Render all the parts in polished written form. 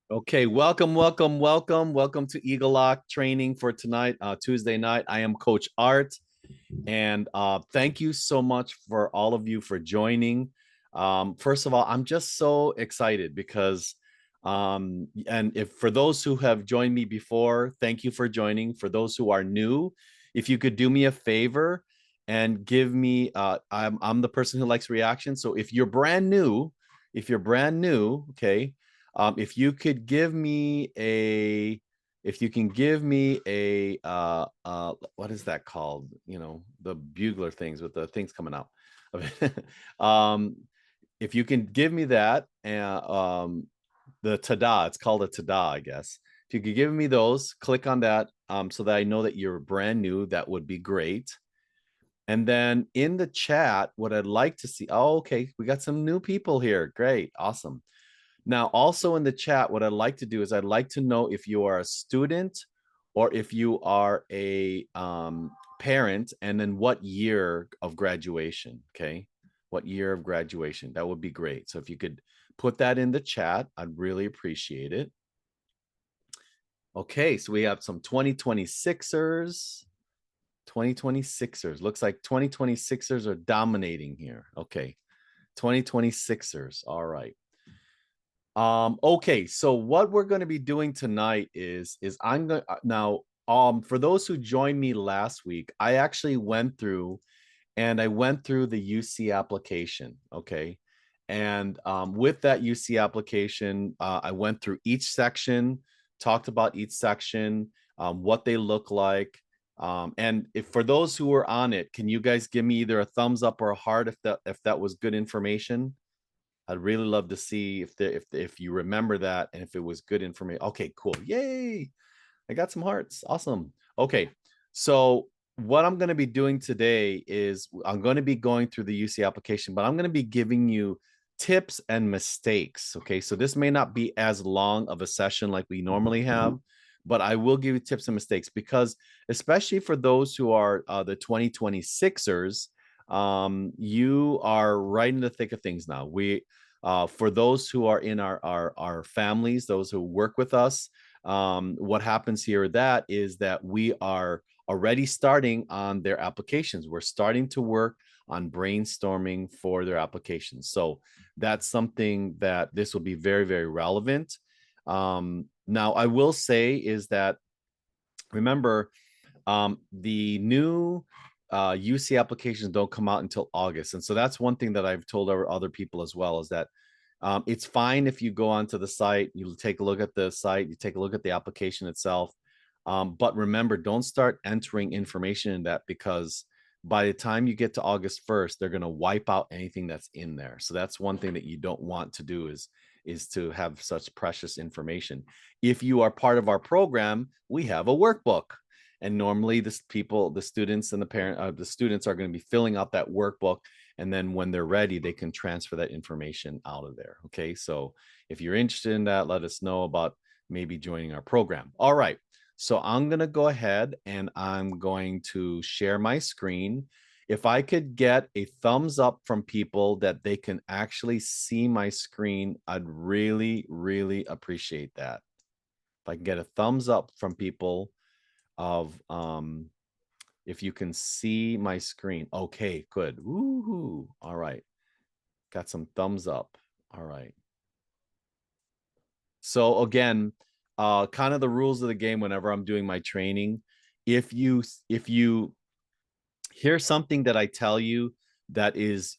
Okay, welcome to egelloC training for tonight, Tuesday night. I am Coach Art, and thank you so much for all of you for joining. First of all, I'm just so excited because, and if for those who have joined me before, thank you for joining. For those who are new, if you could do me a favor and give me, I'm the person who likes reactions. So if you're brand new, okay, if you could give me a if you can give me a what is that called, the bugler things with the things coming out of it. If you can give me that, the tada, it's called a tada, I guess. If you could give me those, click on that, so that I know that you're brand new, that would be great. And then in the chat, what I'd like to see, oh, okay, we got some new people here. Great, awesome. Now, also in the chat, what I'd like to do is I'd like to know if you are a student or if you are a parent, and then what year of graduation, okay? What year of graduation? That would be great. So if you could put that in the chat, I'd really appreciate it. Okay, so we have some 2026ers. 2026ers. Looks like 2026ers are dominating here. Okay. 2026ers. All right. Okay, so what we're going to be doing tonight is I'm going to now for those who joined me last week, I actually went through the UC application, okay? And with that UC application, I went through each section, talked about each section, what they look like. And if for those who were on it, can you guys give me either a thumbs up or a heart if that was good information? I'd really love to see if you remember that and if it was good information. Okay, cool. Yay. I got some hearts. Awesome. Okay. So what I'm going to be doing today is I'm going to be going through the UC application, but I'm going to be giving you tips and mistakes. Okay. So this may not be as long of a session like we normally have, but I will give you tips and mistakes because, especially for those who are the 2026ers, you are right in the thick of things now. For those who are in our families, those who work with us, what happens here that is that we are already starting on their applications. We're starting to work on brainstorming for their applications. So that's something that this will be very, very relevant. Now, I will say is that, remember, the new UC applications don't come out until August. And so that's one thing that I've told other people as well, is that it's fine if you go onto the site, you take a look at the site, you take a look at the application itself. But remember, don't start entering information in that, because by the time you get to August 1st, they're going to wipe out anything that's in there. So that's one thing that you don't want to do, is to have such precious information. If you are part of our program, we have a workbook. And normally the students and the students are going to be filling out that workbook, and then when they're ready, they can transfer that information out of there. Okay, so if you're interested in that, let us know about maybe joining our program. All right, so I'm going to go ahead and I'm going to share my screen. If I could get a thumbs up from people that they can actually see my screen, I'd really, really appreciate that. If I can get a thumbs up from people of if you can see my screen. Okay, good. Woohoo. All right. Got some thumbs up. All right. So again, kind of the rules of the game whenever I'm doing my training. If you hear something that I tell you that is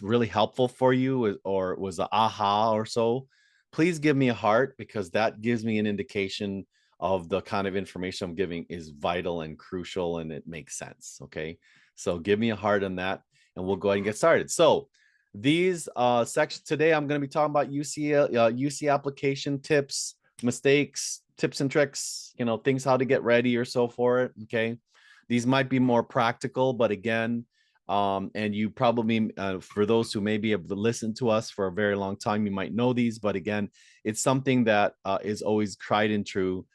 really helpful for you, or was a aha or so, please give me a heart, because that gives me an indication of the kind of information I'm giving is vital and crucial and it makes sense. Okay, so give me a heart on that and we'll go ahead and get started. So these sections today, I'm going to be talking about UC application tips, mistakes, tips and tricks, things how to get ready or so for it. Okay, these might be more practical, but again, and you probably, for those who maybe have listened to us for a very long time, you might know these, but again, it's something that is always tried and true,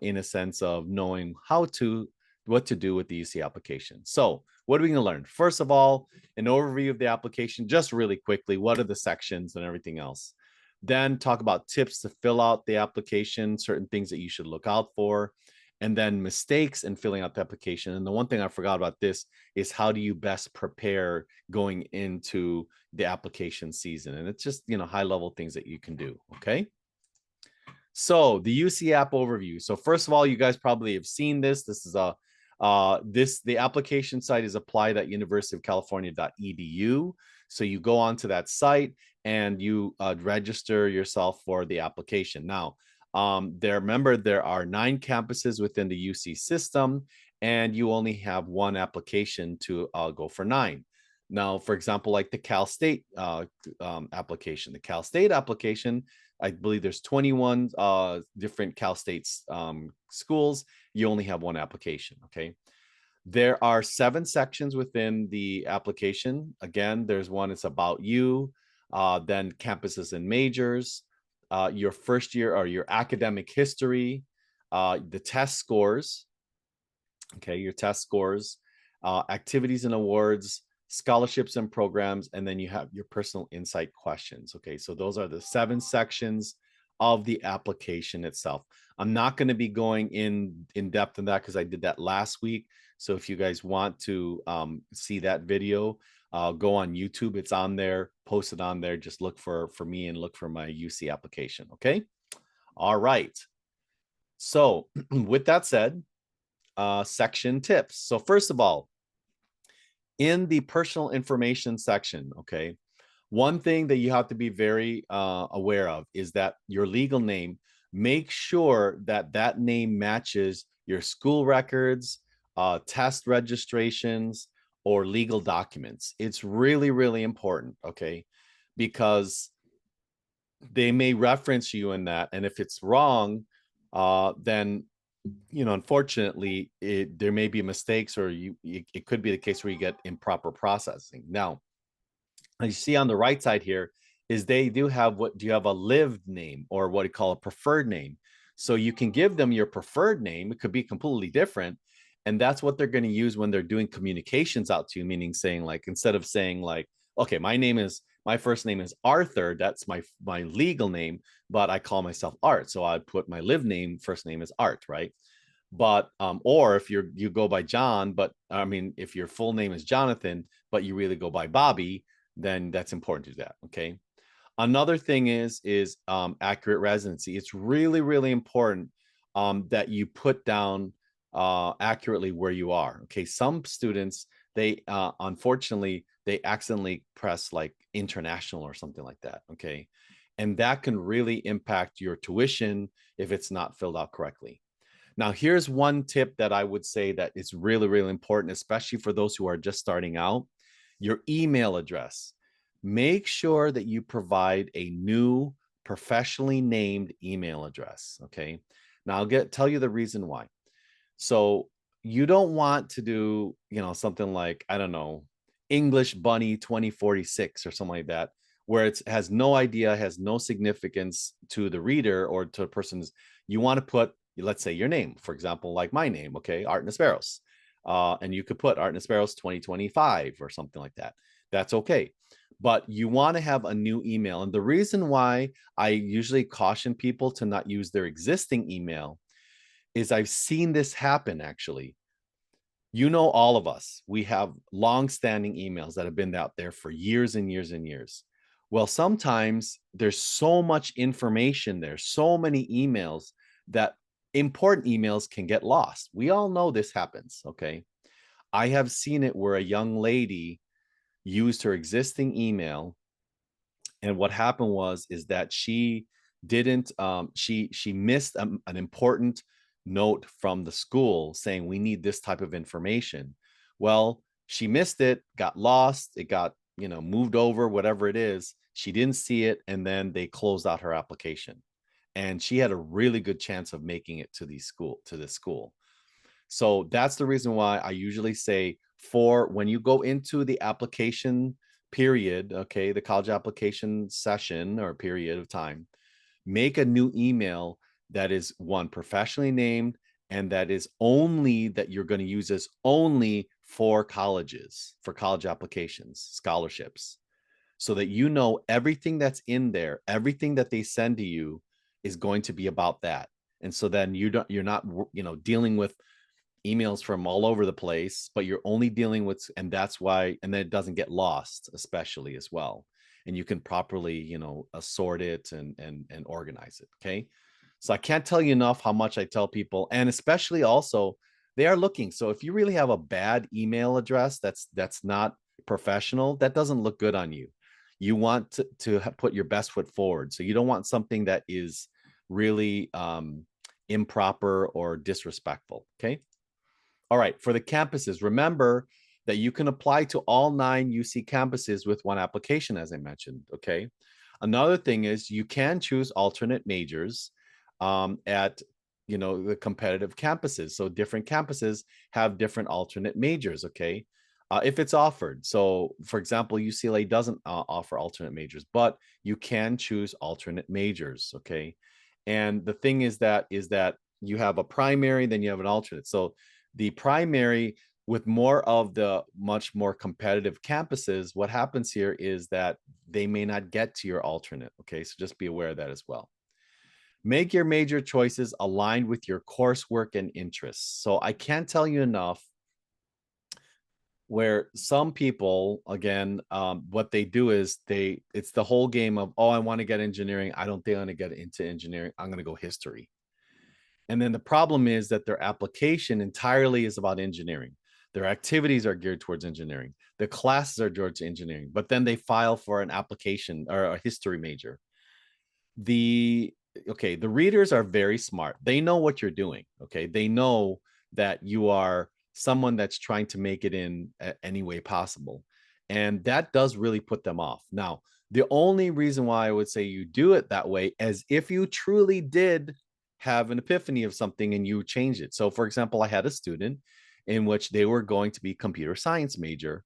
in a sense of knowing what to do with the UC application. So what are we going to learn? First of all, an overview of the application, just really quickly. What are the sections and everything else? Then talk about tips to fill out the application, certain things that you should look out for, and then mistakes in filling out the application. And the one thing I forgot about this is how do you best prepare going into the application season? And it's just, high level things that you can do. Okay. So the UC app overview. So first of all, you guys probably have seen this. This is the application site is apply.universityofcalifornia.edu. So you go onto that site and you register yourself for the application. Now, remember there are 9 campuses within the UC system, and you only have one application to go for 9. Now, for example, like the Cal State application, I believe there's 21 different Cal State schools. You only have one application. Okay. There are 7 sections within the application. Again, there's one, it's about you, then campuses and majors, your first year or your academic history, the test scores. Okay. Your test scores, activities and awards, scholarships and programs, and then you have your personal insight questions. Okay, so those are the 7 sections of the application itself. I'm not going to be going in depth in that because I did that last week. So if you guys want to see that video, go on YouTube. It's on there, post it on there. Just look for me and look for my UC application. Okay. All right. So with that said, section tips. So first of all, in the personal information section, okay, one thing that you have to be very aware of is that your legal name, make sure that that name matches your school records, test registrations, or legal documents. It's really, really important, okay, because they may reference you in that. And if it's wrong, then unfortunately, there may be mistakes, or it could be the case where you get improper processing. Now, as you see on the right side here, is they do have you have a lived name, or what you call a preferred name. So you can give them your preferred name. It could be completely different. And that's what they're going to use when they're doing communications out to you, meaning saying, like, instead of saying like, okay, my first name is Arthur, that's my legal name, but I call myself Art. So I put my live name, first name is Art, right? But or if you go by John, but I mean, if your full name is Jonathan, but you really go by Bobby, then that's important to do that. Okay. Another thing is accurate residency. It's really, really important that you put down accurately where you are. Okay. Some students, they unfortunately, they accidentally press like international or something like that. Okay. And that can really impact your tuition if it's not filled out correctly. Now, here's one tip that I would say that is really, really important, especially for those who are just starting out: your email address. Make sure that you provide a new professionally named email address. Okay. Now I'll tell you the reason why. So you don't want to do, something like, I don't know, English Bunny 2046 or something like that, where it has no idea, has no significance to the reader or to a person's. You want to put, let's say, your name, for example, like my name, okay, Art Nesperos. And you could put Art Nesperos 2025 or something like that. That's okay. But you want to have a new email. And the reason why I usually caution people to not use their existing email is I've seen this happen actually. All of us, we have long-standing emails that have been out there for years and years and years. Well, sometimes there's so much information there, so many emails, that important emails can get lost. We all know this happens, okay? I have seen it where a young lady used her existing email, and what happened is that she didn't she missed an important note from the school saying we need this type of information. Well, she missed it, got lost, it got moved over, whatever it is. She didn't see it, and then they closed out her application, and she had a really good chance of making it to this school. So that's the reason why I usually say, for when you go into the application period, okay, the college application session or period of time, make a new email that is, one, professionally named, and that is only, that you're going to use this only for colleges, for college applications, scholarships. so that you know everything that's in there, everything that they send to you is going to be about that. And so then you're not, dealing with emails from all over the place, but you're only dealing with, and that's why, and then it doesn't get lost, especially as well. And you can properly, sort it and organize it. Okay. So I can't tell you enough how much I tell people, and especially also they are looking. So if you really have a bad email address that's not professional, that doesn't look good on you. You want to put your best foot forward. So you don't want something that is really improper or disrespectful. Okay. All right, for the campuses, remember that you can apply to all 9 UC campuses with one application, as I mentioned. Okay. Another thing is you can choose alternate majors at the competitive campuses. So different campuses have different alternate majors. Okay. If it's offered. So, for example, UCLA doesn't offer alternate majors, but you can choose alternate majors. Okay. And the thing is that you have a primary, then you have an alternate. So the primary, with more of the much more competitive campuses, what happens here is that they may not get to your alternate. Okay, so just be aware of that as well. Make your major choices aligned with your coursework and interests. So I can't tell you enough where some people, again, what they do is it's the whole game of, oh, I want to get engineering. I don't think I'm going to get into engineering. I'm going to go history. And then the problem is that their application entirely is about engineering. Their activities are geared towards engineering. The classes are towards engineering, but then they file for an application or a history major. The readers are very smart. They know what you're doing. Okay. They know that you are someone that's trying to make it in any way possible. And that does really put them off. Now, the only reason why I would say you do it that way is if you truly did have an epiphany of something and you change it. So, for example, I had a student in which they were going to be computer science major,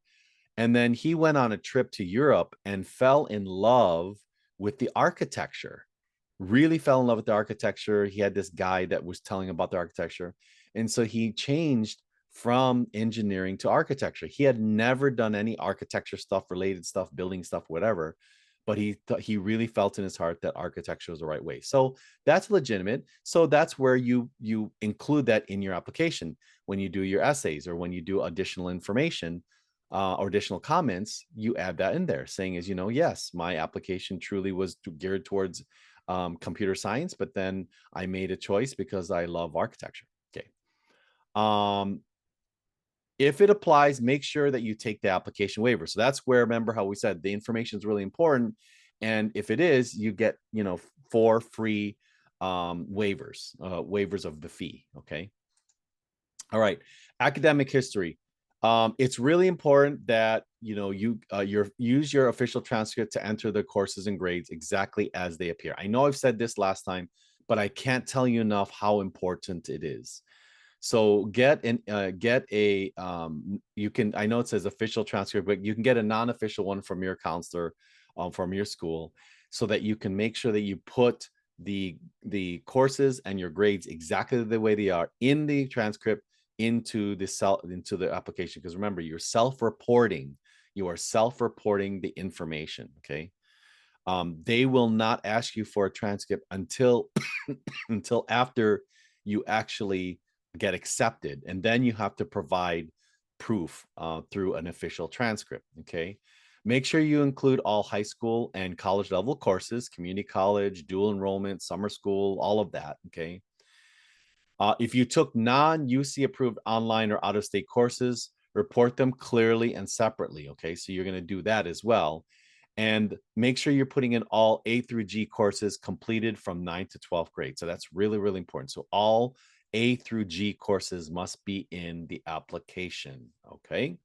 and then he went on a trip to Europe and fell in love with the architecture. Really fell in love with the architecture. He had this guy that was telling about the architecture, and so he changed from engineering to architecture. He had never done any architecture stuff, related stuff, building stuff, whatever, but he really felt in his heart that architecture was the right way. So that's legitimate. So that's where you include that in your application when you do your essays or when you do additional information or additional comments. You add that in there, saying is, yes, my application truly was geared towards computer science, but then I made a choice because I love architecture. Okay. If it applies, make sure that you take the application waiver. So that's where, remember how we said the information is really important. And if it is, you get, 4 free waivers of the fee. Okay. All right. Academic history. It's really important that, you use your official transcript to enter the courses and grades exactly as they appear. I know I've said this last time, but I can't tell you enough how important it is. So get a you can, I know it says official transcript, but you can get a non-official one from your counselor, from your school, so that you can make sure that you put the courses and your grades exactly the way they are in the transcript into the application. Because remember, you're self-reporting. You are self-reporting the information. Okay. They will not ask you for a transcript until until after you actually get accepted, and then you have to provide proof through an official transcript. Okay. Make sure you include all high school and college level courses, community college, dual enrollment, summer school, all of that. Okay. If you took non-UC approved online or out-of-state courses, report them clearly and separately. Okay, so you're going to do that as well. And make sure you're putting in all A through G courses completed from 9th to 12th grade. So that's really, really important. So all A through G courses must be in the application. Okay.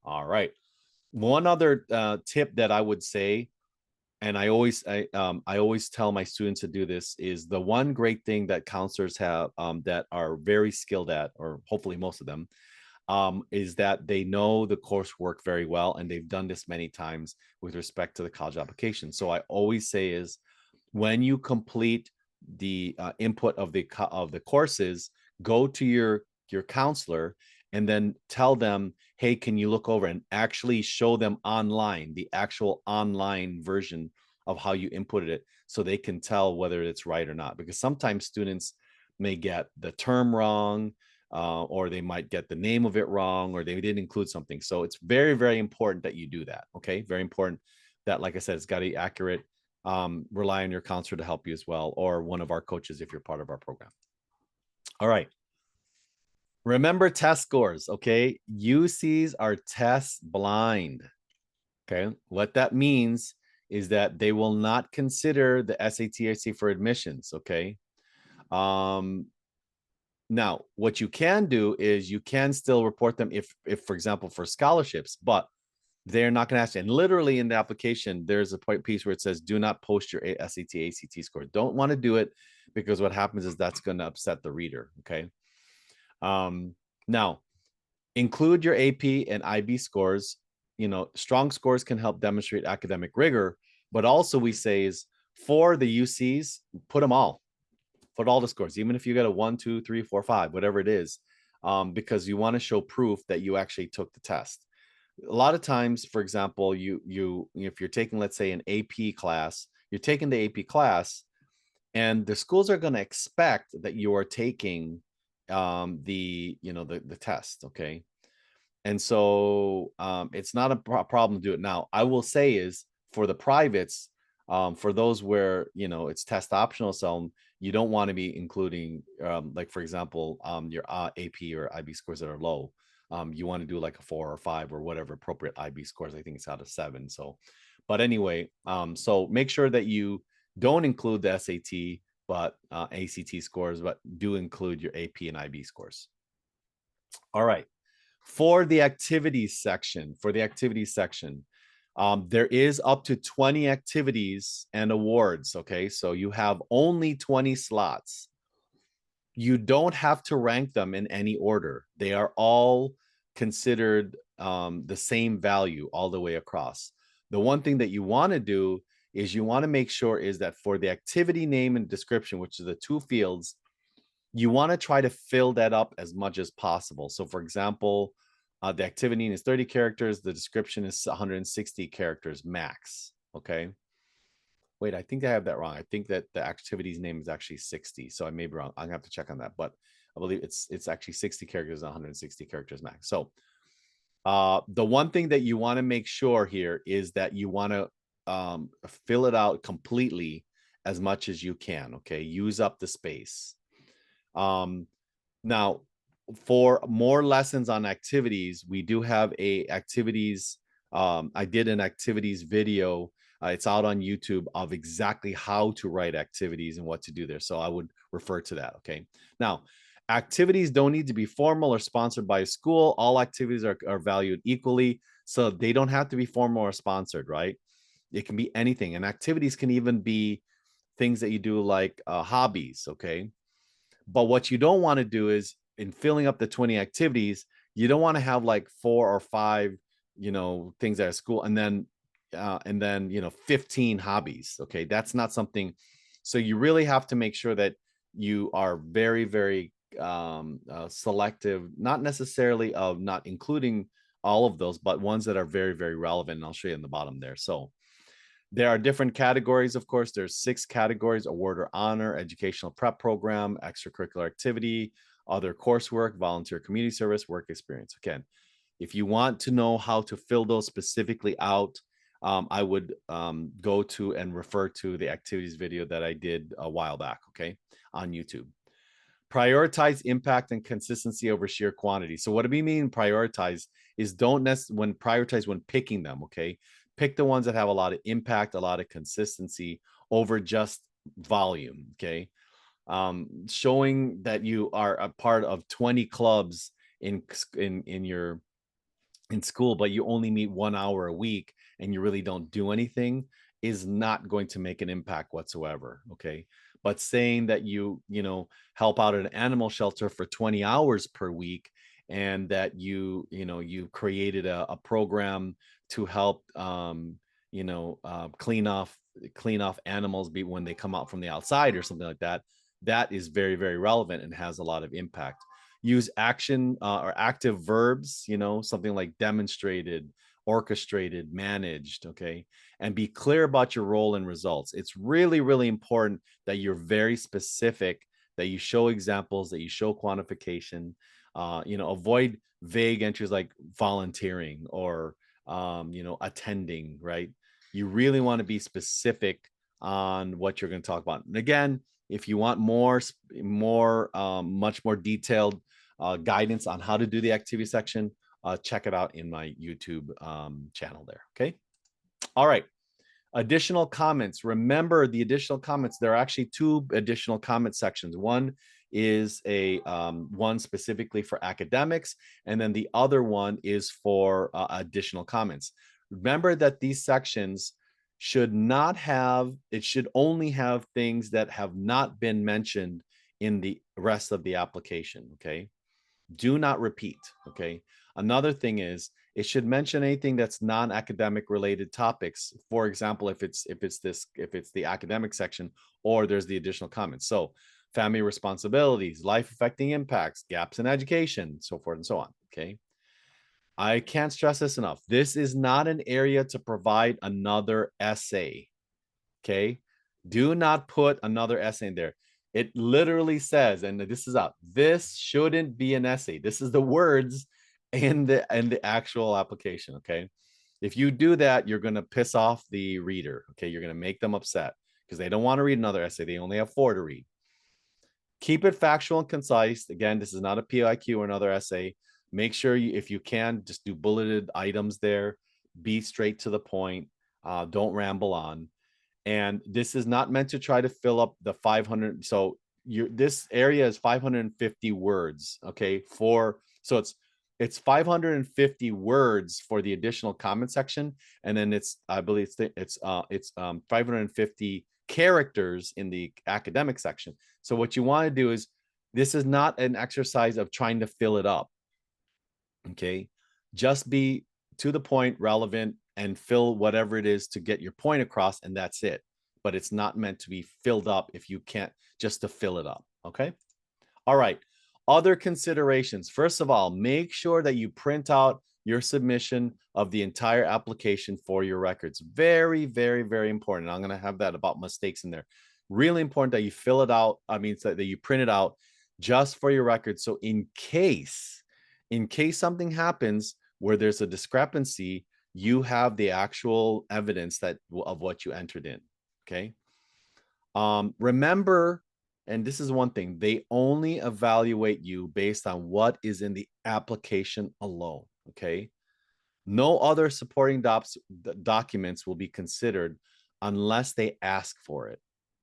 All right. One other tip that I would say, and I always tell my students to do this, is the one great thing that counselors have that are very skilled at, or hopefully most of them, is that they know the coursework very well, and they've done this many times with respect to the college application. So I always say is, when you complete the input of the courses, go to your counselor and then tell them, hey, can you look over, and actually show them online, the actual online version of how you inputted it, so they can tell whether it's right or not. Because sometimes students may get the term wrong, or they might get the name of it wrong, or they didn't include something. So it's very, very important that you do that. Okay. Very important that, like I said, it's got to be accurate. Rely on your counselor to help you as well, or one of our coaches if you're part of our program. All right. Remember test scores. Okay. UCs are test blind. Okay. What that means is that they will not consider the SAT for admissions. Okay. Now, what you can do is you can still report them if, for example, for scholarships, but they're not going to ask you. And literally in the application, there's a piece where it says, do not post your SAT, ACT score. Don't want to do it, because what happens is that's going to upset the reader. Okay. Now, include your AP and IB scores. Strong scores can help demonstrate academic rigor, but also we say is for the UCs, put them all. Put all the scores, even if you get a 1, 2, 3, 4, 5, whatever it is, because you want to show proof that you actually took the test. A lot of times, for example, if you're taking, let's say, an AP class, you're taking the AP class, and the schools are going to expect that you are taking the test. Okay. And so it's not a problem to do it. Now, I will say is for the privates, for those where, it's test optional, so you don't want to be including, like, for example, your AP or IB scores that are low. You want to do like a 4 or 5 or whatever appropriate IB scores. I think it's out of 7. So, but anyway, so make sure that you don't include the SAT, but ACT scores, but do include your AP and IB scores. All right. For the activities section, there is up to 20 activities and awards. Okay. So you have only 20 slots. You don't have to rank them in any order. They are all considered the same value all the way across. The one thing that you want to do is you want to make sure is that for the activity name and description, which are the 2 fields, you want to try to fill that up as much as possible. So for example, the activity is 30 characters. The description is 160 characters max. Okay. Wait, I think I have that wrong. I think that the activity's name is actually 60. So I may be wrong. I'm gonna have to check on that, but I believe it's actually 60 characters, 160 characters max. So the one thing that you want to make sure here is that you want to fill it out completely as much as you can. Okay. Use up the space. Now, for more lessons on activities, we do have a activities. I did an activities video. It's out on YouTube of exactly how to write activities and what to do there. So I would refer to that. Okay. Now, activities don't need to be formal or sponsored by a school. All activities are valued equally. So they don't have to be formal or sponsored, right? It can be anything. And activities can even be things that you do like hobbies. Okay. But what you don't want to do is in filling up the 20 activities, you don't want to have like 4 or 5, things at school, and then 15 hobbies. Okay. That's not something. So you really have to make sure that you are very, very selective, not necessarily of not including all of those, but ones that are very, very relevant. And I'll show you in the bottom there. So there are different categories. Of course, there's 6 categories: award or honor, educational prep program, extracurricular activity, other coursework, volunteer community service, work experience. Again, if you want to know how to fill those specifically out, I would go to and refer to the activities video that I did a while back, okay, on YouTube. Prioritize impact and consistency over sheer quantity. So what do we mean prioritize is prioritize when picking them, okay? Pick the ones that have a lot of impact, a lot of consistency over just volume, okay? Showing that you are a part of 20 clubs in school, but you only meet 1 hour a week and you really don't do anything is not going to make an impact whatsoever. Okay. But saying that you help out at an animal shelter for 20 hours per week, and that you created a program to help, clean off animals when they come out from the outside or something like that, that is very, very relevant and has a lot of impact. use action or active verbs, something like demonstrated, orchestrated, managed, okay? And be clear about your role and results. It's really, really important that you're very specific, that you show examples, that you show quantification. Avoid vague entries like volunteering or attending, right? You really want to be specific on what you're going to talk about. And again, if you want much more detailed guidance on how to do the activity section, check it out in my YouTube channel there. Okay. All right. Additional comments. Remember the additional comments. There are actually two additional comment sections. One is a one specifically for academics, and then the other one is for additional comments. Remember that these sections should only have things that have not been mentioned in the rest of the application. Okay. Do not repeat. Okay. Another thing is it should mention anything that's non-academic related topics. For example, if it's the academic section, or there's the additional comments. So family responsibilities, life affecting impacts, gaps in education, so forth and so on. Okay. I can't stress this enough. This is not an area to provide another essay. Okay. Do not put another essay in there. It literally says, and this is up, this shouldn't be an essay. This is the words in the actual application. Okay. If you do that, you're going to piss off the reader. Okay. You're going to make them upset because they don't want to read another essay. They only have 4 to read. Keep it factual and concise. Again, this is not a PIQ or another essay. Make sure if you can, just do bulleted items there. Be straight to the point. Don't ramble on. And this is not meant to try to fill up the 500. So this area is 550 words. Okay. So it's 550 words for the additional comment section. And then I believe it's 550 characters in the academic section. So what you want to do is, this is not an exercise of trying to fill it up. Okay. Just be to the point, relevant, and fill whatever it is to get your point across, and that's it. But it's not meant to be filled up if you can't, just to fill it up. Okay. All right. Other considerations. First of all, make sure that you print out your submission of the entire application for your records. Very, very, very important. I'm going to have that about mistakes in there. Really important that you fill it out. So that you print it out just for your records. So in case something happens where there's a discrepancy, you have the actual evidence of what you entered in. Okay. Remember, and this is one thing, they only evaluate you based on what is in the application alone. Okay. No other supporting documents will be considered unless they ask for it.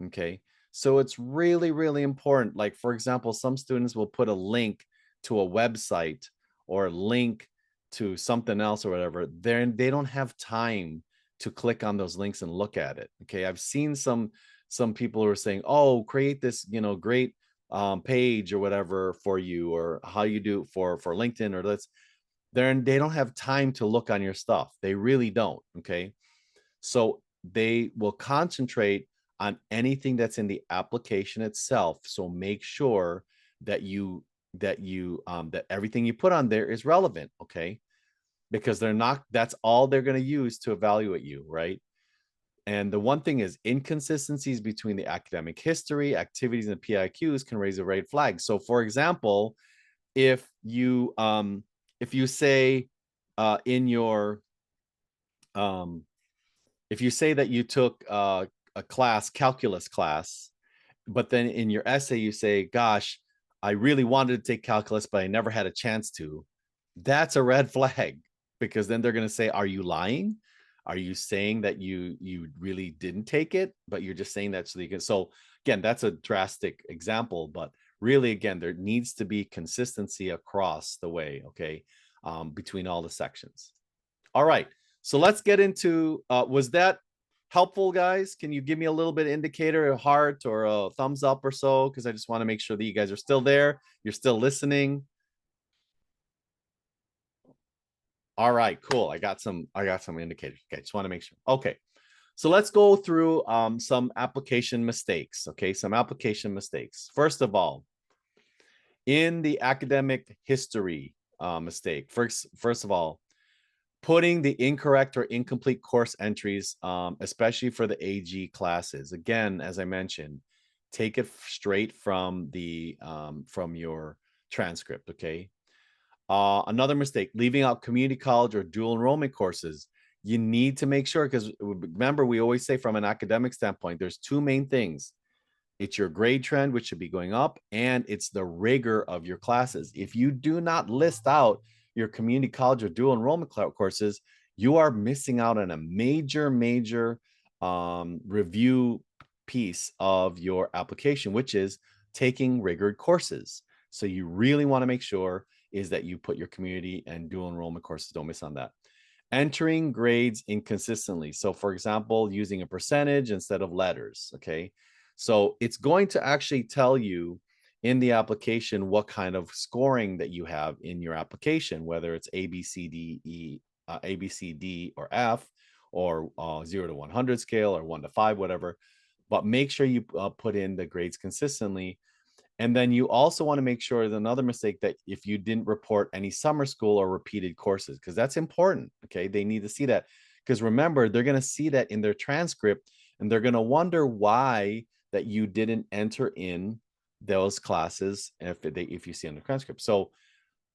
Okay. So it's really, really important. Like, for example, some students will put a link to a website or a link to something else or whatever. They don't have time to click on those links and look at it. Okay. I've seen some people who are saying, oh, create this, great page or whatever for you, or how you do for LinkedIn, or they don't have time to look on your stuff. They really don't. Okay. So they will concentrate on anything that's in the application itself. So make sure that that everything you put on there is relevant. Okay. Because that's all they're going to use to evaluate you. Right. And the one thing is, inconsistencies between the academic history, activities, and PIQs can raise a red flag. So for example, if you say in your if you say that you took a calculus class, but then in your essay you say, gosh, I really wanted to take calculus, but I never had a chance to, that's a red flag, because then they're going to say, are you lying? Are you saying that you really didn't take it, but you're just saying that so you can? So again, that's a drastic example, but really, again, there needs to be consistency across the way. Okay. Between all the sections. All right. So let's get into, was that helpful, guys? Can you give me a little bit of indicator, a heart or a thumbs up or so? Because I just want to make sure that you guys are still there. You're still listening. All right, cool. I got some indicators. Okay, just want to make sure. Okay. So let's go through some application mistakes. Okay, some application mistakes. First of all, In the academic history mistake, first of all, putting the incorrect or incomplete course entries, especially for the AG classes. Again, as I mentioned, take it straight from the from your transcript. Okay. Another mistake: leaving out community college or dual enrollment courses. You need to make sure, because remember, we always say from an academic standpoint, there's two main things. It's your grade trend, which should be going up, and it's the rigor of your classes. If you do not list out your community college or dual enrollment courses, you are missing out on a major review piece of your application, which is taking rigored courses. So you really want to make sure is that you put your community and dual enrollment courses. Don't miss on that. Entering grades inconsistently. So for example, using a percentage instead of letters. Okay. So it's going to actually tell you in the application what kind of scoring that you have in your application, whether it's A, B, C, D, E, A, B, C, D, or F, or 0 to 100 scale, or 1 to 5, whatever. But make sure you put in the grades consistently. And then you also want to make sure, is another mistake, that if you didn't report any summer school or repeated courses, because that's important. Okay. They need to see that, because remember, they're going to see that in their transcript, and they're going to wonder why that you didn't enter in those classes if you see on the transcript. So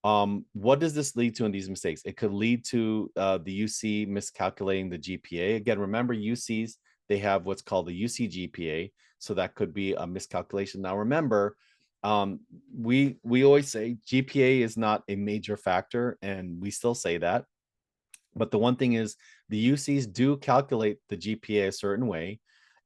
what does this lead to in these mistakes? It could lead to the UC miscalculating the GPA. Again, remember, UCs, they have what's called the UC GPA, so that could be a miscalculation. Now remember, we always say GPA is not a major factor, and we still say that. But the one thing is, the UCs do calculate the GPA a certain way,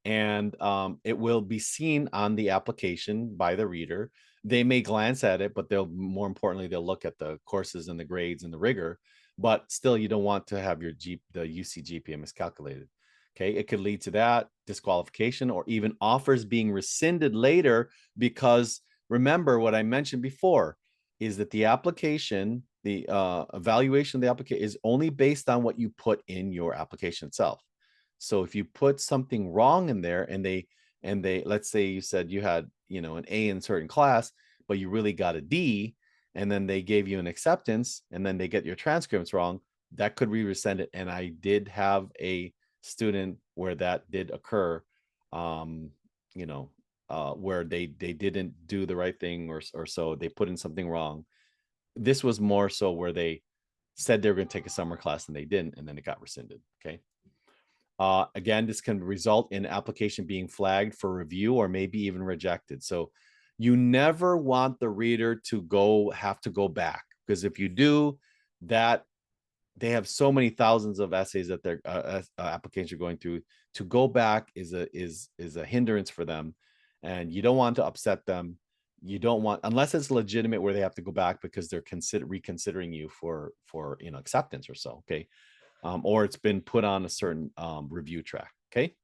and it will be seen on the application by the reader. They may glance at it, but they'll, more importantly, they'll look at the courses and the grades and the rigor. But still, you don't want to have the UC GPA miscalculated. Okay, it could lead to that, disqualification, or even offers being rescinded later, because remember what I mentioned before is that the application, the evaluation of the application, is only based on what you put in your application itself. So if you put something wrong in there, and they let's say you said you had, an A in a certain class, but you really got a D, and then they gave you an acceptance, and then they get your transcripts wrong, that could be rescinded. And I did have a student where that did occur, where they didn't do the right thing, or so they put in something wrong. This was more so where they said they were going to take a summer class and they didn't, and then it got rescinded. Okay. Again, this can result in application being flagged for review, or maybe even rejected. So you never want the reader to have to go back, because if you do that, they have so many thousands of essays that their applications are going through. To go back is a hindrance for them, and you don't want to upset them. You don't want, unless it's legitimate where they have to go back because they're reconsidering you for acceptance or so. Okay. Or it's been put on a certain review track. Okay.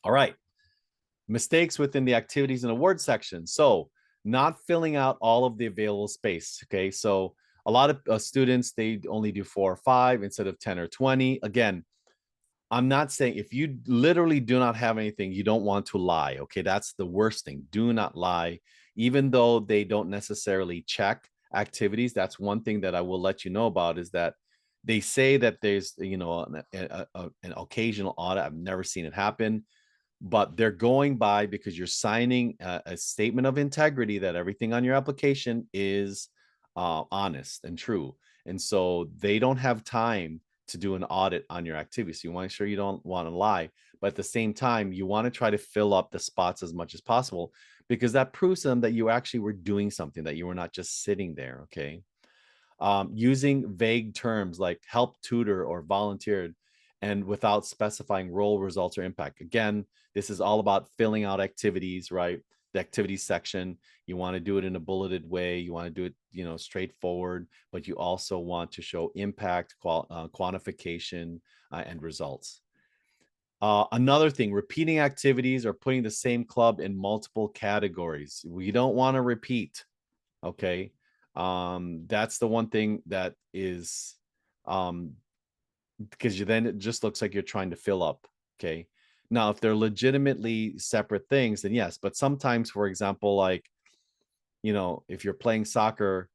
All right. Mistakes within the activities and awards section. So not filling out all of the available space. Okay. So a lot of students, they only do 4 or 5 instead of 10 or 20. Again, I'm not saying, if you literally do not have anything, you don't want to lie. Okay. That's the worst thing. Do not lie. Even though they don't necessarily check activities, that's one thing that I will let you know about, is that they say that there's, an occasional audit. I've never seen it happen, but they're going by, because you're signing a statement of integrity that everything on your application is honest and true. And so they don't have time to do an audit on your activity. So you want to make sure you don't want to lie, but at the same time, you want to try to fill up the spots as much as possible, because that proves to them that you actually were doing something, that you were not just sitting there. Okay. Using vague terms like help tutor or volunteered, and without specifying role, results, or impact. Again, this is all about filling out activities, right? The activities section, you want to do it in a bulleted way. You want to do it, straightforward, but you also want to show impact, quantification, and results. Another thing, repeating activities or putting the same club in multiple categories. We don't want to repeat. Okay. That's the one thing that is, because then it just looks like you're trying to fill up. Okay. Now, if they're legitimately separate things, then yes. But sometimes, for example, like if you're playing soccer,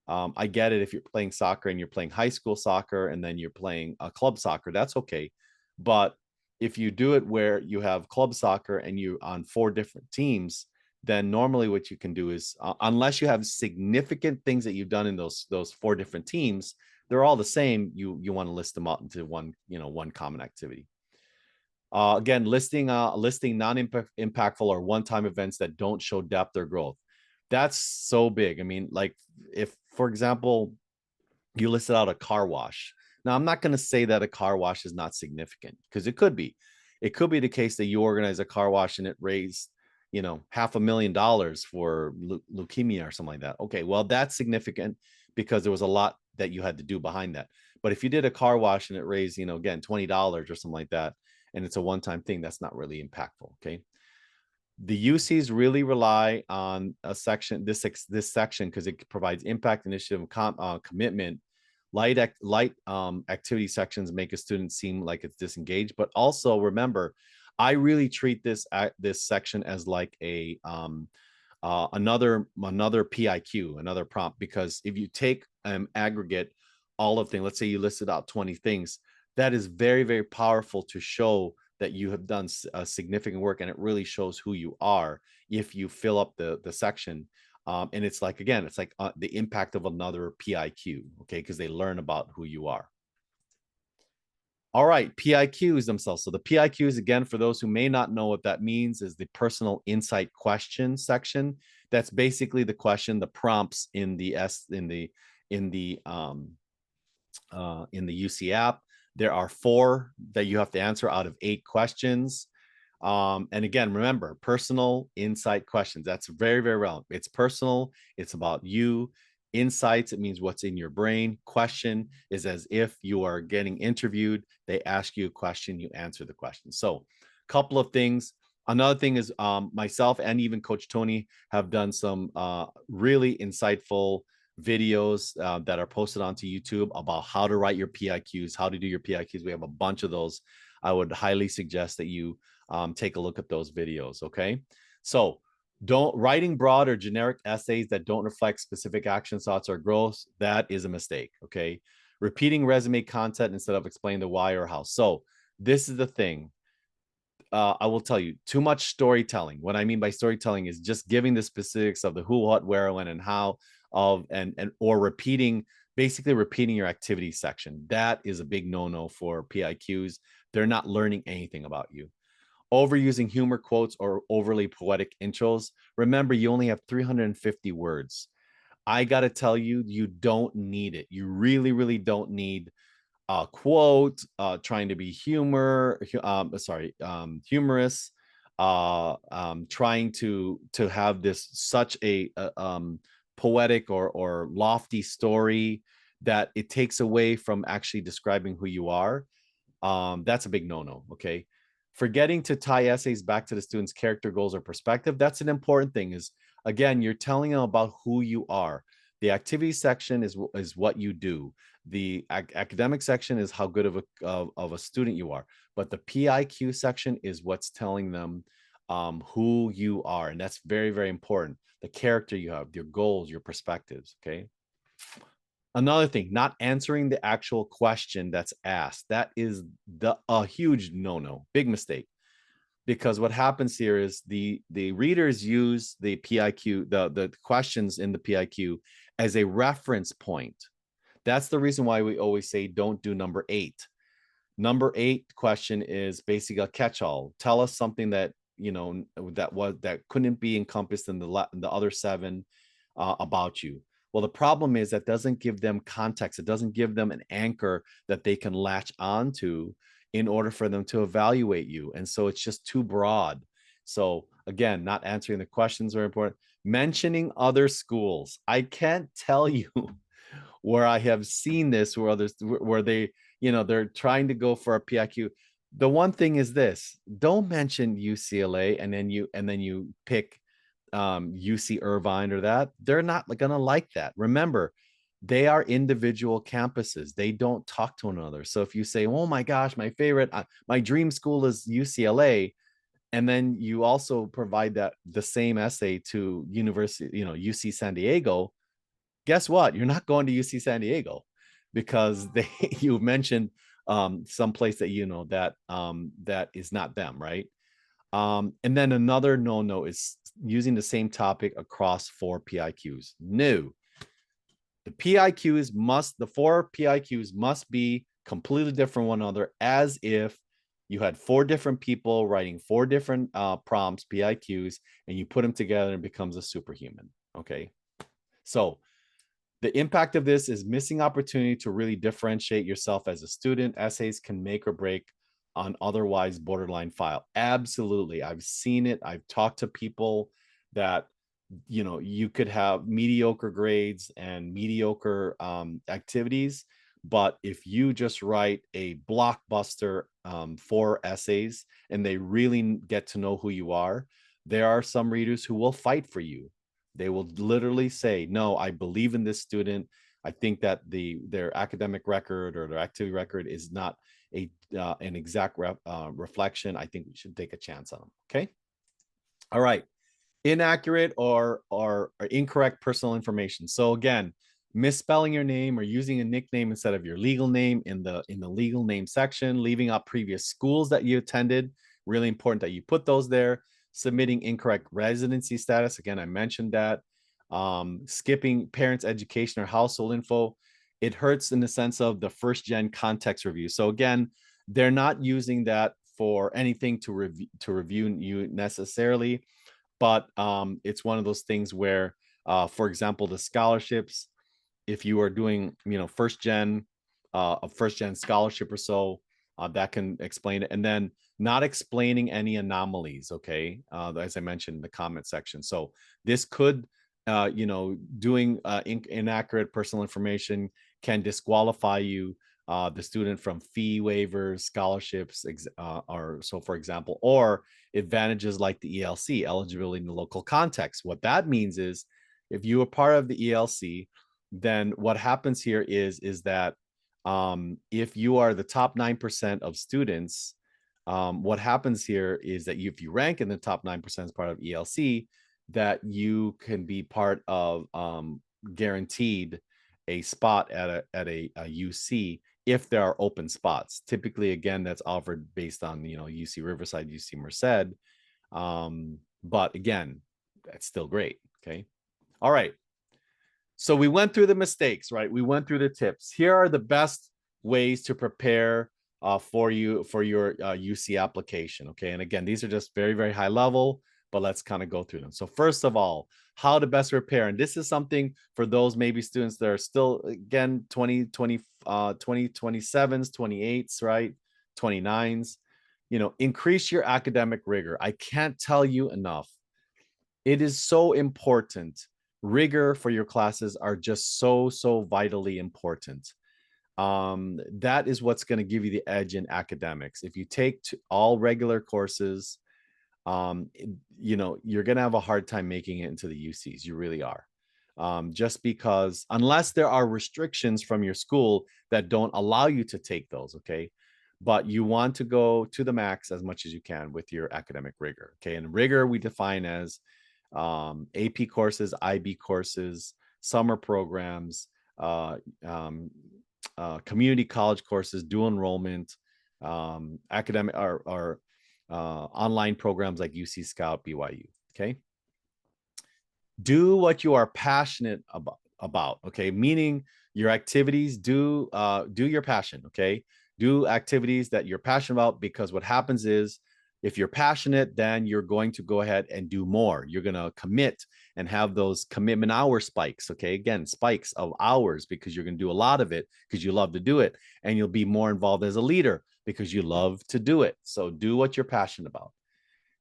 I get it. If you're playing soccer and you're playing high school soccer and then you're playing a club soccer, that's okay. But if you do it where you have club soccer and you on 4 different teams, then normally what you can do is, unless you have significant things that you've done in those 4 different teams, they're all the same. You want to list them out into one common activity. Again, listing non-impactful or one-time events that don't show depth or growth. That's so big. I mean, like if, for example, you listed out a car wash. Now, I'm not going to say that a car wash is not significant, because it could be. It could be the case that you organize a car wash and it raised, $500,000 for leukemia or something like that. Okay, well, that's significant because there was a lot that you had to do behind that. But if you did a car wash and it raised, again, $20 or something like that, and it's a one-time thing, that's not really impactful. Okay. The UCs really rely on this section, because it provides impact, initiative, commitment. Light activity sections make a student seem like it's disengaged, but also remember, I really treat this section as like another PIQ, another prompt, because if you take aggregate all of things, let's say you listed out 20 things, that is very, very powerful to show that you have done significant work, and it really shows who you are if you fill up the section. And it's like, again, it's like the impact of another PIQ, okay, because they learn about who you are. All right, PIQs themselves. So the PIQs, again, for those who may not know what that means, is the personal insight question section. That's basically the question, the prompts in the UC app. There are 4 that you have to answer out of 8 questions. And again, remember, personal insight questions. That's very, very relevant. It's personal. It's about you. Insights, it means what's in your brain. Question is as if you are getting interviewed. They ask you a question, you answer the question. So a couple of things. Another thing is myself and even Coach Tony have done some really insightful videos that are posted onto YouTube about how to write your PIQs, how to do your PIQs. We have a bunch of those. I would highly suggest that you take a look at those videos. Okay. So writing broad or generic essays that don't reflect specific action, thoughts, or growth, that is a mistake. Okay. Repeating resume content instead of explaining the why or how. So this is the thing. I will tell you, too much storytelling. What I mean by storytelling is just giving the specifics of the who, what, where, when, and how of, or basically repeating your activity section. That is a big no-no for PIQs. They're not learning anything about you. Overusing humor quotes or overly poetic intros. Remember, you only have 350 words. I got to tell you, you don't need it. You really, really don't need quote, trying to be humorous, trying to have this such a poetic or lofty story that it takes away from actually describing who you are. That's a big no-no. Okay. Forgetting to tie essays back to the student's character, goals, or perspective. That's an important thing. Is, again, you're telling them about who you are. The activity section is what you do. The academic section is how good of a student you are. But the PIQ section is what's telling them who you are. And that's very, very important. The character you have, your goals, your perspectives. Okay. Another thing, not answering the actual question that's asked. That is a huge no-no, big mistake. Because what happens here is the readers use the PIQ, the questions in the PIQ as a reference point. That's the reason why we always say don't do number 8. Number 8 question is basically a catch-all. Tell us something that that couldn't be encompassed in the other 7 about you. Well, the problem is that doesn't give them context. It doesn't give them an anchor that they can latch onto in order for them to evaluate you. And so it's just too broad. So again, not answering the questions are important. Mentioning other schools. I can't tell you where I have seen this, where they, they're trying to go for a PIQ. The one thing is this: don't mention UCLA and then you pick UC Irvine or that. They're not gonna like that. Remember, they are individual campuses. They don't talk to one another. So if you say, "Oh my gosh, my favorite, my dream school is UCLA," and then you also provide that the same essay to university, UC San Diego, guess what? You're not going to UC San Diego because they you mentioned some place that that is not them, right? And then another no is using the same topic across 4 PIQs. No, the 4 PIQs must be completely different one another, as if you had 4 different people writing 4 different prompts, PIQs, and you put them together and it becomes a superhuman. Okay. So the impact of this is missing opportunity to really differentiate yourself as a student. Essays can make or break on otherwise borderline file. Absolutely. I've seen it. I've talked to people that, you could have mediocre grades and mediocre activities. But if you just write a blockbuster 4 essays and they really get to know who you are, there are some readers who will fight for you. They will literally say, no, I believe in this student. I think that their academic record or their activity record is not an exact reflection. I think we should take a chance on them. Okay. All right. Inaccurate or incorrect personal information. So again, misspelling your name or using a nickname instead of your legal name in the legal name section, leaving out previous schools that you attended. Really important that you put those there. Submitting incorrect residency status. Again, I mentioned that. Skipping parents' education or household info. It hurts in the sense of the first gen context review. So again, they're not using that for anything to review you necessarily, but it's one of those things where, for example, the scholarships, if you are doing, first gen, a first gen scholarship or so, that can explain it. And then not explaining any anomalies. Okay. As I mentioned in the comment section. So this could, doing inaccurate personal information can disqualify you, the student, from fee waivers, scholarships, or so, for example, or advantages like the ELC, eligibility in the local context. What that means is if you are part of the ELC, then what happens here is that if you are the top 9% of students, what happens here is that if you rank in the top 9% as part of ELC, that you can be part of, guaranteed a spot at a UC if there are open spots. Typically, again, that's offered based on, UC Riverside, UC Merced. But again, that's still great. Okay. All right. So we went through the mistakes, right? We went through the tips. Here are the best ways to prepare for your UC application. Okay. And again, these are just very, very high level, but let's kind of go through them. So first of all, how to best prepare. And this is something for those maybe students that are still, again, 2027s, 28s, right? 29s, increase your academic rigor. I can't tell you enough. It is so important. Rigor for your classes are just so vitally important. That is what's going to give you the edge in academics. If you take all regular courses, you're going to have a hard time making it into the UCs. You really are. Just because, unless there are restrictions from your school that don't allow you to take those, okay? But you want to go to the max as much as you can with your academic rigor, okay? And rigor we define as AP courses, IB courses, summer programs, community college courses, dual enrollment, academic or online programs like UC Scout, BYU. Okay. Do what you are passionate about. Okay. Meaning your activities, do your passion. Okay. Do activities that you're passionate about, because what happens is, if you're passionate, then you're going to go ahead and do more. You're going to commit and have those commitment hour spikes. Okay. Again, spikes of hours, because you're going to do a lot of it because you love to do it. And you'll be more involved as a leader because you love to do it. So do what you're passionate about.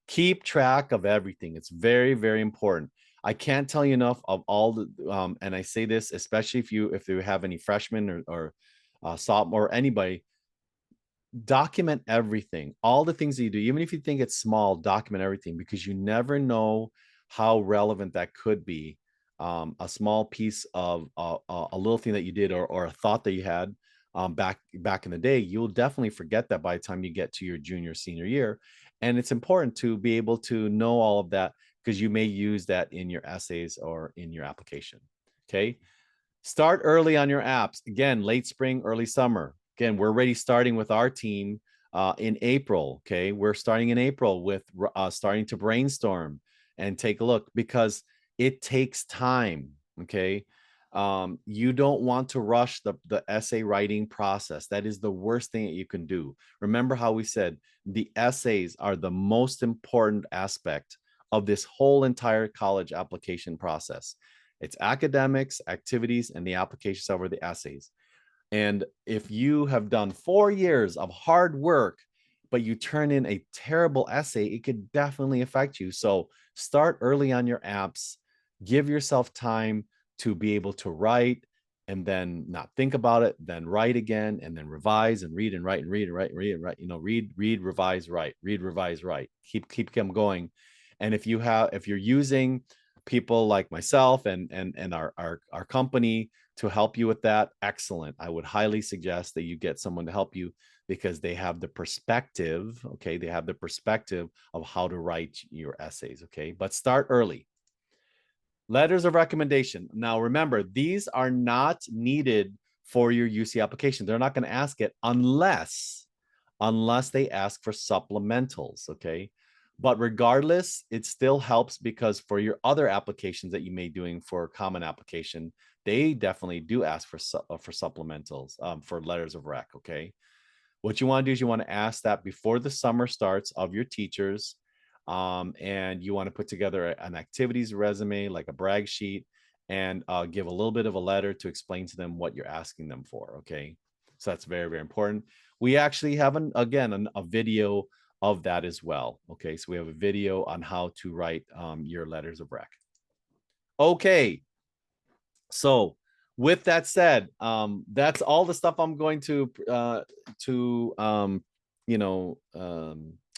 Keep track of everything. It's very, very important. I can't tell you enough of all the, and I say this, especially if you have any freshmen or sophomore or anybody, document everything, all the things that you do, even if you think it's small. Document everything, because you never know how relevant that could be. A small piece of a little thing that you did, or a thought that you had back in the day, you'll definitely forget that by the time you get to your junior, senior year. And it's important to be able to know all of that because you may use that in your essays or in your application. Okay. Start early on your apps. Again, late spring, early summer. Again, we're already starting with our team in April. Okay. We're starting in April with starting to brainstorm and take a look because it takes time. Okay. You don't want to rush the essay writing process. That is the worst thing that you can do. Remember how we said the essays are the most important aspect of this whole entire college application process. It's academics, activities, and the applications over the essays. And if you have done 4 years of hard work, but you turn in a terrible essay, it could definitely affect you. So start early on your apps, give yourself time to be able to write and then not think about it, then write again and then revise and read and write and read and write and read and write, read, revise, write, read, revise, write, keep them going. And if you're using people like myself and our company to help you with that, excellent. I would highly suggest that you get someone to help you because they have the perspective. Okay, they have the perspective of how to write your essays. Okay, but start early. Letters of recommendation. Now remember, these are not needed for your UC application. They're not going to ask it unless they ask for supplementals. Okay, but regardless, it still helps because for your other applications that you may be doing for a common application, they definitely do ask for supplementals, for letters of rec. Okay, what you want to do is you want to ask that before the summer starts of your teachers, and you want to put together an activities resume, like a brag sheet, and give a little bit of a letter to explain to them what you're asking them for. Okay, so that's very, very important. We actually have a video of that as well. Okay, so we have a video on how to write your letters of rec. Okay, so with that said, that's all the stuff I'm going to you know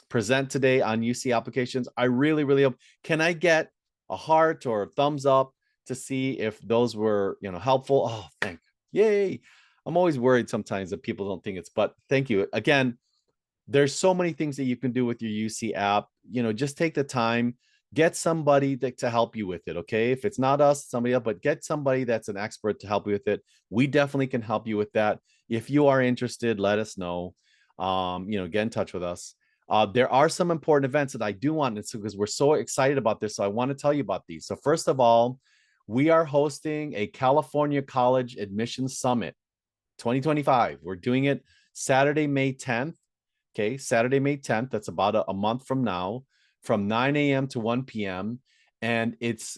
present today on UC applications. I really, really hope. Can I get a heart or a thumbs up to see if those were helpful? Oh, thank you. Yay. I'm always worried sometimes that people don't think it's, but thank you again. There's so many things that you can do with your UC app. Just take the time, get somebody to help you with it. Okay. If it's not us, somebody else, but get somebody that's an expert to help you with it. We definitely can help you with that. If you are interested, let us know. Get in touch with us. There are some important events that I do want to, because we're so excited about this. So I want to tell you about these. So first of all, we are hosting a California College Admissions Summit 2025. We're doing it Saturday, May 10th. Okay, Saturday, May 10th. That's about a month from now, from 9 a.m. to 1 p.m. And it's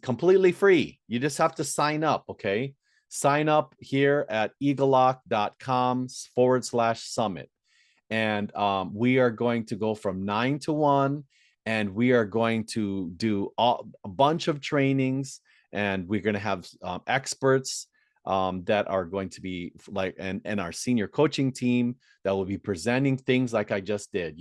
completely free. You just have to sign up. Okay, sign up here at egelloC.com/summit. And we are going to go from 9 to 1, and we are going to do a bunch of trainings, and we're going to have experts that are going to be like, and our senior coaching team that will be presenting things like I just did,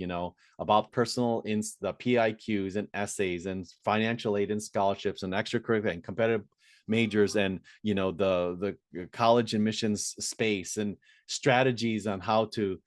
about the PIQs and essays and financial aid and scholarships and extracurricular and competitive majors, and the college admissions space and strategies on how to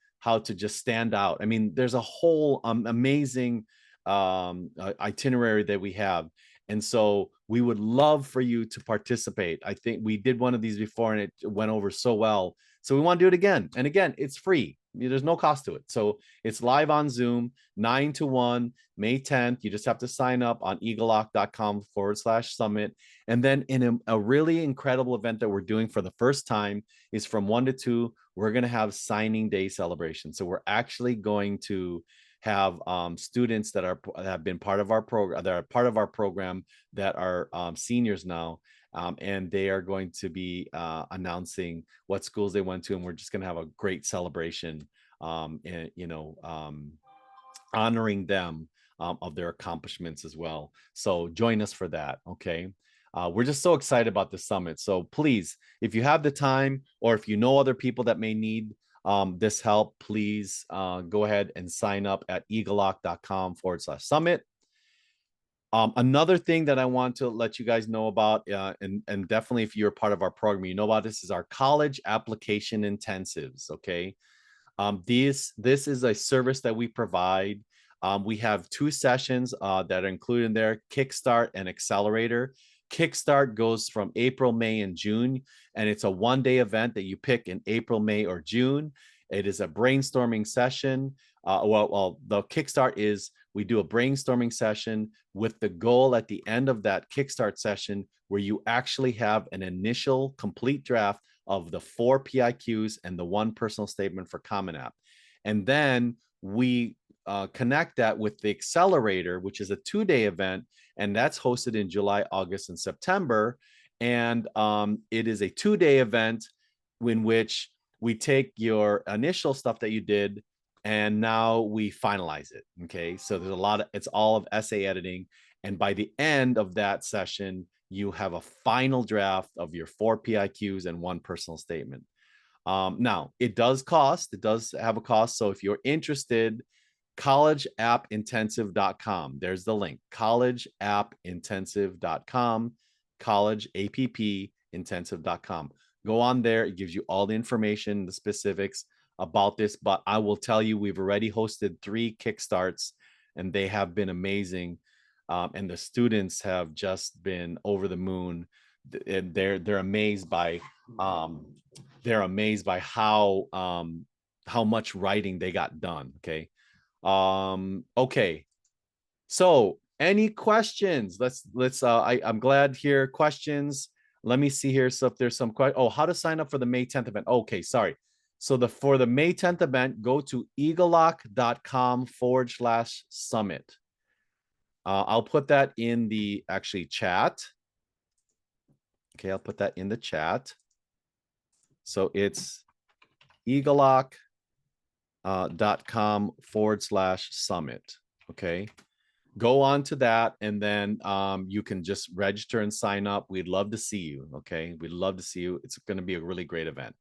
just stand out. I mean, there's a whole amazing itinerary that we have. And so we would love for you to participate. I think we did one of these before and it went over so well. So we want to do it again. And again, it's free. There's no cost to it. So it's live on Zoom, 9 to 1, May 10th. You just have to sign up on egelloC.com/summit. And then in a really incredible event that we're doing for the first time is from 1 to 2, we're going to have signing day celebration. So we're actually going to have students that have been part of our program, that are seniors now, and they are going to be announcing what schools they went to, and we're just going to have a great celebration, and honoring them of their accomplishments as well. So join us for that. Okay. We're just so excited about the summit. So please, if you have the time, or if you know other people that may need this help, please go ahead and sign up at egelloC.com/summit. Another thing that I want to let you guys know about, and definitely if you're part of our program, you know about this, is our college application intensives. Okay. This is a service that we provide. We have 2 sessions that are included in there, Kickstart and Accelerator. Kickstart goes from April, May, and June, and it's a 1-day event that you pick in April, May, or June. It is a brainstorming session. The Kickstart is we do a brainstorming session with the goal at the end of that Kickstart session where you actually have an initial complete draft of the 4 PIQs and the 1 personal statement for Common App. And then we connect that with the Accelerator, which is a 2-day event, and that's hosted in July, August, and September. And it is a 2-day event in which we take your initial stuff that you did and now we finalize it. Okay. So there's a lot of, it's all of essay editing. And by the end of that session, you have a final draft of your 4 PIQs and 1 personal statement. Now, it does cost, it does have a cost. So if you're interested, collegeappintensive.com. There's the link, collegeappintensive.com, collegeappintensive.com. Go on there. It gives you all the information, the specifics about this. But I will tell you, we've already hosted 3 Kickstarts and they have been amazing. And the students have just been over the moon. And they're amazed by how much writing they got done. Okay. Okay. So any questions? I'm glad here. Questions. Let me see here. So if there's some questions. Oh, how to sign up for the May 10th event. Okay, sorry. So for the May 10th event, go to egelloC.com/summit. I'll put that in the chat. Okay, I'll put that in the chat. So it's egelloC.com/summit. Okay. Go on to that, and then you can just register and sign up. We'd love to see you. Okay. We'd love to see you. It's going to be a really great event.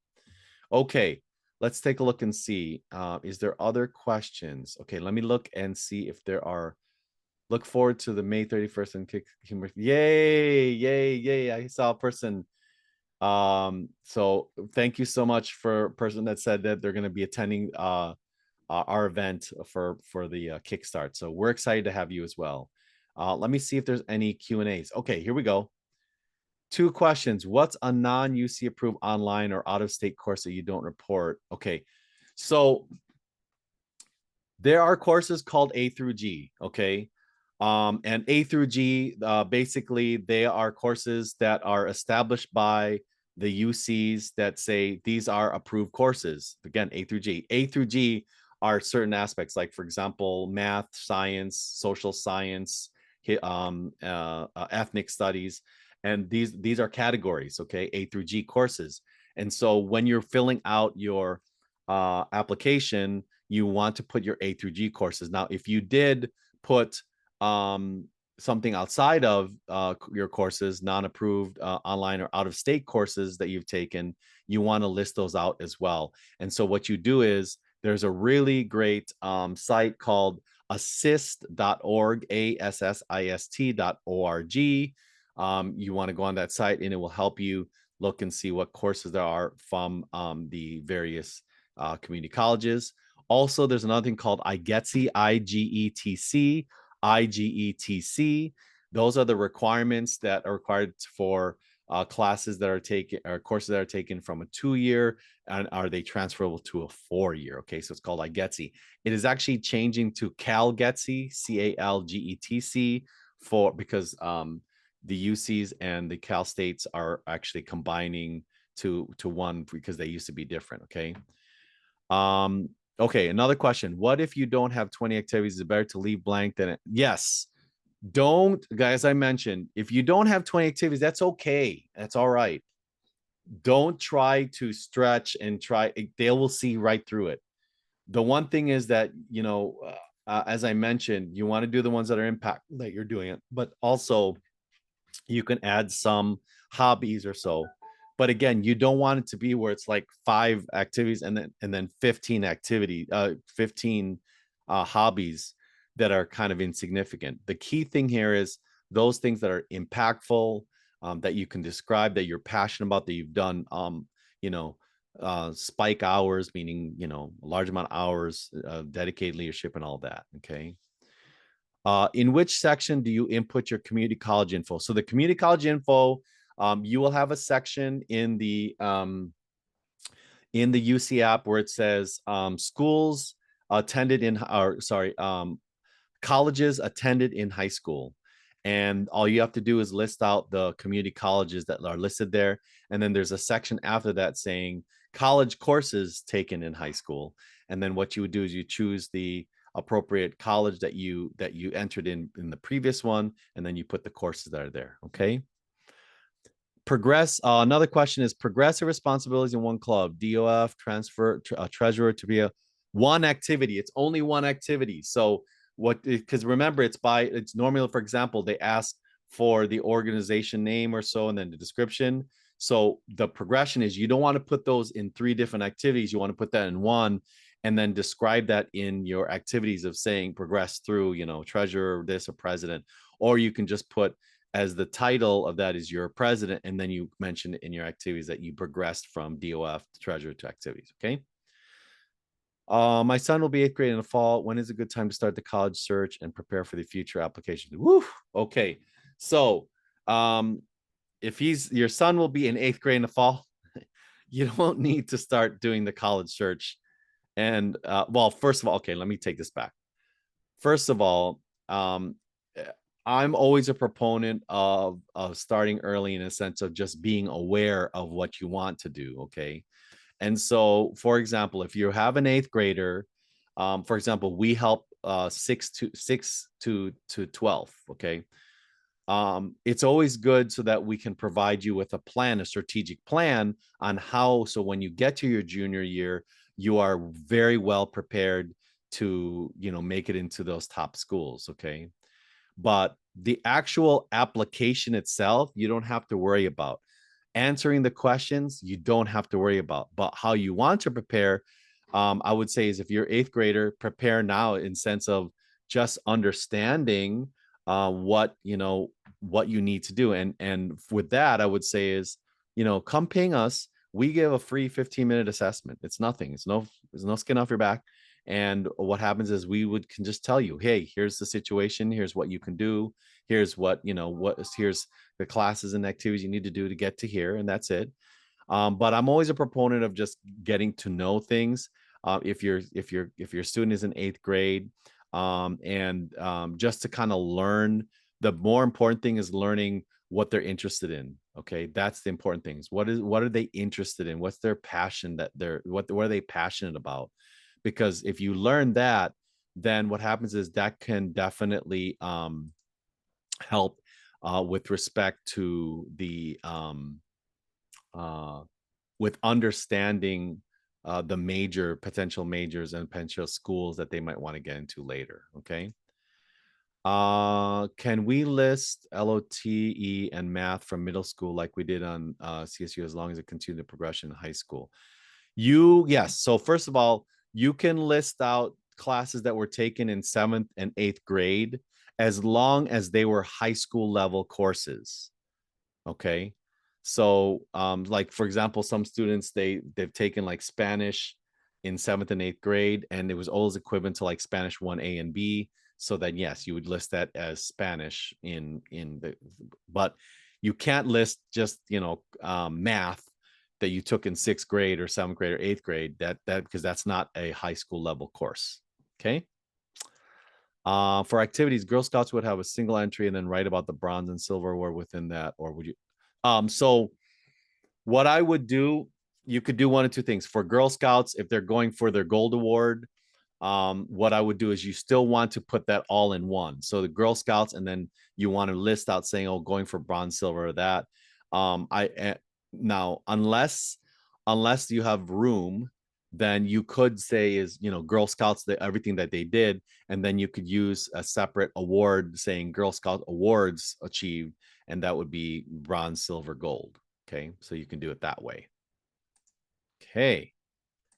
Okay. Let's take a look and see. Is there other questions? Okay. Let me look and see if there are. Look forward to the May 31st and kick humor. Yay, yay, yay. I saw a person. So thank you so much for a person that said that they're going to be attending our event for the Kickstart. So we're excited to have you as well. Let me see if there's any Q&As. Okay, here we go. 2 questions. What's a non-UC approved online or out-of-state course that you don't report? Okay, so there are courses called A through G. Okay, and A through G, basically they are courses that are established by the UCs that say these are approved courses. Again, A through G. A through G are certain aspects, like for example, math, science, social science, ethnic studies, and these are categories. Okay, A through G courses. And so when you're filling out your application, you want to put your A through G courses. Now, if you did put something outside of your courses, non-approved online or out-of-state courses that you've taken, you want to list those out as well. And so what you do is there's a really great site called assist.org, assist.org. You want to go on that site and it will help you look and see what courses there are from the various community colleges. Also, there's another thing called igetc, IGETC, IGETC. Those are the requirements that are required for classes that are taken or courses that are taken from a 2-year, and are they transferable to a 4-year? Okay, so it's called igetc. It is actually changing to CalGETC, CALGETC, because the UCs and the Cal States are actually combining to one because they used to be different. Okay. Okay, another question. What if you don't have 20 activities? Is it better to leave blank than it? Yes. Don't, guys, I mentioned, if you don't have 20 activities, that's okay. That's all right. Don't try to stretch and they will see right through it. The one thing is that, as I mentioned, you want to do the ones that are impact that you're doing it, but also you can add some hobbies or so. But again, you don't want it to be where it's like 5 activities and then 15 hobbies that are kind of insignificant. The key thing here is those things that are impactful, that you can describe, that you're passionate about, that you've done, spike hours, meaning, a large amount of hours, dedicated leadership and all that. Okay. In which section do you input your community college info? So the community college info, you will have a section in the UC app where it says schools attended in, or sorry, colleges attended in high school. And all you have to do is list out the community colleges that are listed there. And then there's a section after that saying college courses taken in high school. And then what you would do is you choose the appropriate college that you entered in the previous one, and then you put the courses that are there. Okay. Another question is progressive responsibilities in one club, DOF, transfer, treasurer to be a one activity. It's only one activity. So because remember, it's normally, for example, they ask for the organization name or so, and then the description. So the progression is you don't want to put those in 3 different activities. You want to put that in one, and then describe that in your activities of saying progress through, treasurer, this, or president. Or you can just put as the title of that is your president, and then you mention in your activities that you progressed from DOF to treasurer to activities. Okay. My son will be 8th grade in the fall. When is a good time to start the college search and prepare for the future application? Woo. Okay. So, if your son will be in 8th grade in the fall, you don't need to start doing the college search. And well, first of all, okay, let me take this back. First of all, I'm always a proponent of starting early in a sense of just being aware of what you want to do. Okay. And so, for example, if you have an 8th grader, for example, we help 6 to 12. Okay. It's always good so that we can provide you with a strategic plan on how, so when you get to your junior year, you are very well prepared to, make it into those top schools. Okay. But the actual application itself, you don't have to worry about. Answering the questions, you don't have to worry about. But how you want to prepare, I would say, is if you're 8th grader, prepare now in sense of just understanding what you need to do. And with that, I would say is, come ping us. We give a free 15-minute assessment. It's nothing. There's no skin off your back. And what happens is can just tell you, hey, here's the situation, here's what you can do, here's here's the classes and activities you need to do to get to here, and that's it. But I'm always a proponent of just getting to know things. If your student is in 8th grade, and just to kind of learn, the more important thing is learning what they're interested in. Okay, that's the important things. What are they interested in? What's their passion what are they passionate about? Because if you learn that, then what happens is that can definitely help with respect to the with understanding the potential majors and potential schools that they might want to get into later. Okay. Can we list LOTE and math from middle school like we did on CSU as long as it continued the progression in high school? Yes. So first of all, you can list out classes that were taken in 7th and 8th grade as long as they were high school level courses. Okay. So like for example, some students they've taken like Spanish in 7th and 8th grade, and it was always equivalent to like Spanish 1A and B. So then yes, you would list that as Spanish but you can't list just math that you took in 6th grade or 7th grade or 8th grade, that because that's not a high school level course. Okay. For activities, Girl Scouts would have a single entry and then write about the bronze and silver award within that, or would you? So what I would do, you could do one of two things. For Girl Scouts, if they're going for their gold award, what I would do is you still want to put that all in one. So the Girl Scouts, and then you want to list out saying, oh, going for bronze, silver, or that. Now, unless you have room, then you could say is, Girl Scouts, everything that they did, and then you could use a separate award saying Girl Scout awards achieved, and that would be bronze, silver, gold. Okay, so you can do it that way. Okay,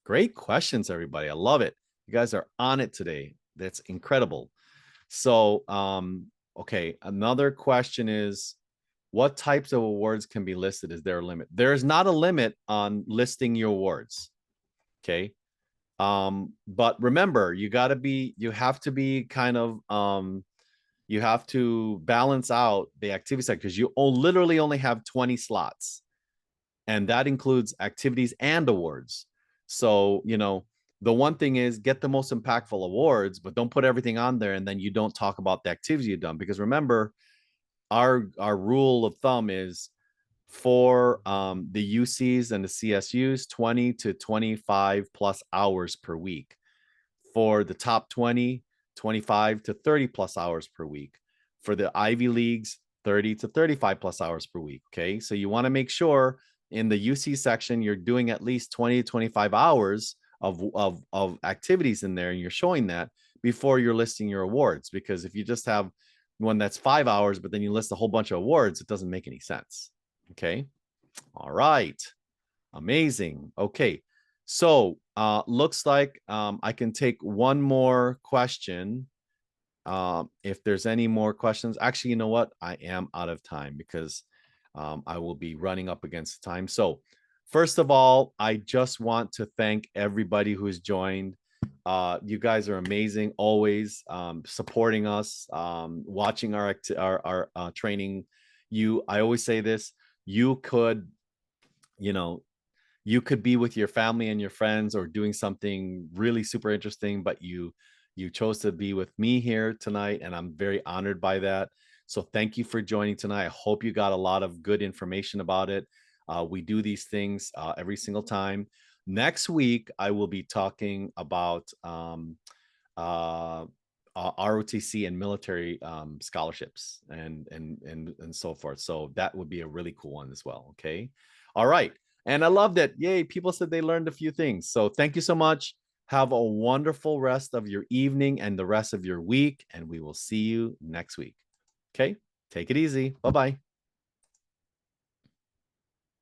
great questions, everybody. I love it. You guys are on it today. That's incredible. So, okay, another question is, what types of awards can be listed? Is there a limit? There is not a limit on listing your awards. Okay. But remember, you have to be kind of You have to balance out the activity side because you literally only have 20 slots, and that includes activities and awards. So, the one thing is get the most impactful awards, but don't put everything on there and then you don't talk about the activities you've done. Because remember, our rule of thumb is for the UCs and the CSUs, 20 to 25 plus hours per week. For the top 20, 25 to 30 plus hours per week. For the Ivy Leagues, 30 to 35 plus hours per week. Okay. So you want to make sure in the UC section, you're doing at least 20 to 25 hours of activities in there, and you're showing that before you're listing your awards. Because if you just have one that's 5 hours, but then you list a whole bunch of awards, it doesn't make any sense. Okay. All right. Amazing. Okay. So looks like I can take one more question. If there's any more questions, actually, you know what? I am out of time because I will be running up against time. So first of all, I just want to thank everybody who's joined. You guys are amazing, always supporting us, watching our training. I always say this, you could, you know, you could be with your family and your friends or doing something really super interesting, but you chose to be with me here tonight, and I'm very honored by that. So thank you for joining tonight. I hope you got a lot of good information about it. We do these things every single time. Next week I will be talking about uh, ROTC and military scholarships and so forth. So that would be a really cool one as well. Okay. All right. And I love that. Yay. People said they learned a few things. So thank you so much. Have a wonderful rest of your evening and the rest of your week. And we will see you next week. Okay. Take it easy. Bye-bye.